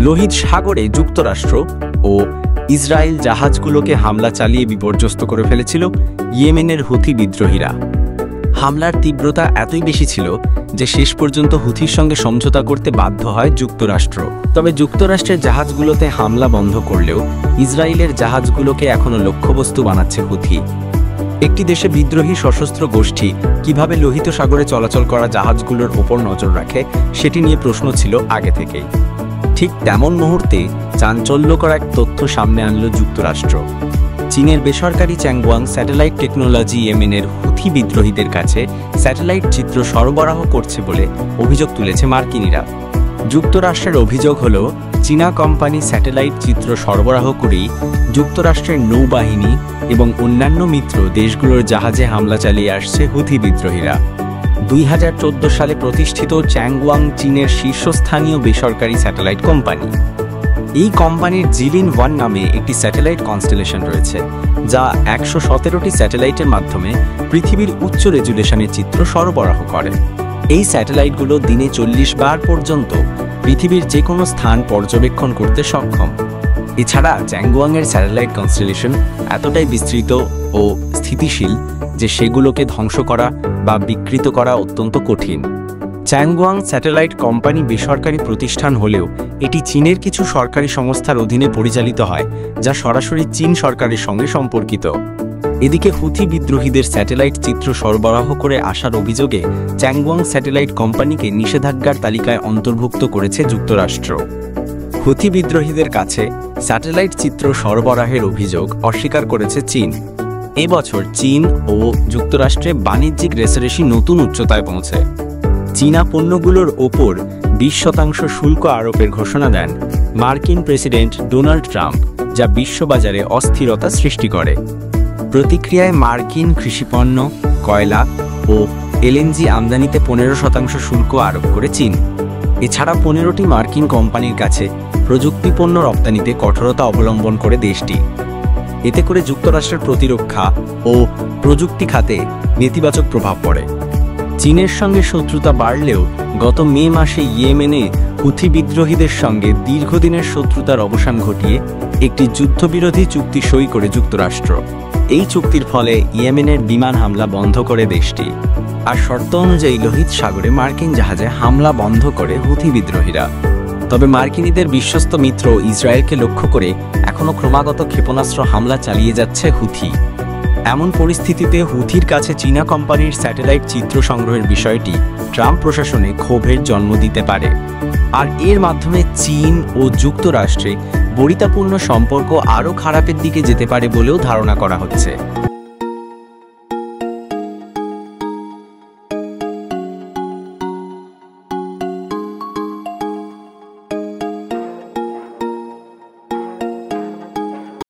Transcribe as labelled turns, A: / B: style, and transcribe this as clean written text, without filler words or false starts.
A: লোহিত সাগরে যুক্তরাষ্ট্র ও ইসরায়েল জাহাজগুলোকে হামলা চালিয়ে বিপর্যস্ত করে ফেলেছিল ইয়েমেনের হুথি বিদ্রোহীরা। হামলার তীব্রতা এতই বেশি ছিল যে শেষ পর্যন্ত হুথির সঙ্গে সমঝোতা করতে বাধ্য হয় যুক্তরাষ্ট্র। তবে যুক্তরাষ্ট্রের জাহাজগুলোতে হামলা বন্ধ করলেও ইসরায়েলের জাহাজগুলোকে এখনও লক্ষ্যবস্তু বানাচ্ছে হুথি। একটি দেশে বিদ্রোহী সশস্ত্র গোষ্ঠী কিভাবে লোহিত সাগরে চলাচল করা জাহাজগুলোর ওপর নজর রাখে সেটি নিয়ে প্রশ্ন ছিল আগে থেকেই। ঠিক তেমন মুহূর্তে চাঞ্চল্যকর এক তথ্য সামনে আনল যুক্তরাষ্ট্র। চীনের বেসরকারি চ্যাংগুয়াং স্যাটেলাইট টেকনোলজি ইয়েমেনের হুথি বিদ্রোহীদের কাছে স্যাটেলাইট চিত্র সরবরাহ করছে বলে অভিযোগ তুলেছে মার্কিনিরা। যুক্তরাষ্ট্রের অভিযোগ হল, চীনা কোম্পানি স্যাটেলাইট চিত্র সরবরাহ করেই যুক্তরাষ্ট্রের নৌবাহিনী এবং অন্যান্য মিত্র দেশগুলোর জাহাজে হামলা চালিয়ে আসছে হুথি বিদ্রোহীরা। 2014 সালে প্রতিষ্ঠিত চ্যাংগুয়াং চীনের শীর্ষস্থানীয় বেসরকারি স্যাটেলাইট কোম্পানি। এই কোম্পানির জিলিন 1 নামে একটি স্যাটেলাইট কনস্টেলেশন রয়েছে, যা 117টি স্যাটেলাইটের মাধ্যমে পৃথিবীর উচ্চ রেজুলেশনের চিত্র সরবরাহ করে। এই স্যাটেলাইটগুলো দিনে 40 বার পর্যন্ত পৃথিবীর যে কোনো স্থান পর্যবেক্ষণ করতে সক্ষম। এছাড়া চ্যাংগুয়াংয়ের স্যাটেলাইট কনস্টেলেশন এতটাই বিস্তৃত ও স্থিতিশীল যে সেগুলোকে ধ্বংস করা বা বিকৃত করা অত্যন্ত কঠিন। চ্যাংগুয়াং স্যাটেলাইট কোম্পানি বেসরকারি প্রতিষ্ঠান হলেও এটি চীনের কিছু সরকারি সংস্থার অধীনে পরিচালিত হয়, যা সরাসরি চীন সরকারের সঙ্গে সম্পর্কিত। এদিকে হুথি বিদ্রোহীদের স্যাটেলাইট চিত্র সরবরাহ করে আসার অভিযোগে চ্যাংগুয়াং স্যাটেলাইট কোম্পানিকে নিষেধাজ্ঞার তালিকায় অন্তর্ভুক্ত করেছে যুক্তরাষ্ট্র। হুথি বিদ্রোহীদের কাছে স্যাটেলাইট চিত্র সরবরাহের অভিযোগ অস্বীকার করেছে চীন। এবছর চীন ও যুক্তরাষ্ট্রে বাণিজ্যিক রেষারেষি নতুন উচ্চতায় পৌঁছে। চীনা পণ্যগুলোর ওপর 20% শুল্ক আরোপের ঘোষণা দেন মার্কিন প্রেসিডেন্ট ডোনাল্ড ট্রাম্প, যা বিশ্ববাজারে অস্থিরতা সৃষ্টি করে। প্রতিক্রিয়ায় মার্কিন কৃষিপণ্য, কয়লা ও এলএনজি আমদানিতে 15% শুল্ক আরোপ করে চীন। এছাড়া 15টি মার্কিন কোম্পানির কাছে প্রযুক্তিপণ্য রপ্তানিতে কঠোরতা অবলম্বন করে দেশটি। এতে করে যুক্তরাষ্ট্রের প্রতিরক্ষা ও প্রযুক্তি খাতে নেতিবাচক প্রভাব পড়ে। চীনের সঙ্গে শত্রুতা বাড়লেও গত মে মাসে ইয়েমেনে হুথি বিদ্রোহীদের সঙ্গে দীর্ঘদিনের শত্রুতার অবসান ঘটিয়ে একটি যুদ্ধবিরোধী চুক্তি সই করে যুক্তরাষ্ট্র। এই চুক্তির ফলে ইয়েমেনের বিমান হামলা বন্ধ করে দেশটি, আর শর্ত অনুযায়ী লোহিত সাগরে মার্কিন জাহাজে হামলা বন্ধ করে হুথি বিদ্রোহীরা। তবে মার্কিনীদের বিশ্বস্ত মিত্র ইসরায়েলকে লক্ষ্য করে এখনও ক্রমাগত ক্ষেপণাস্ত্র হামলা চালিয়ে যাচ্ছে হুথি। এমন পরিস্থিতিতে হুথির কাছে চীনা কোম্পানির স্যাটেলাইট চিত্র সংগ্রহের বিষয়টি ট্রাম্প প্রশাসনে ক্ষোভের জন্ম দিতে পারে, আর এর মাধ্যমে চীন ও যুক্তরাষ্ট্রে বরিতাপূর্ণ সম্পর্ক আরও খারাপের দিকে যেতে পারে বলেও ধারণা করা হচ্ছে।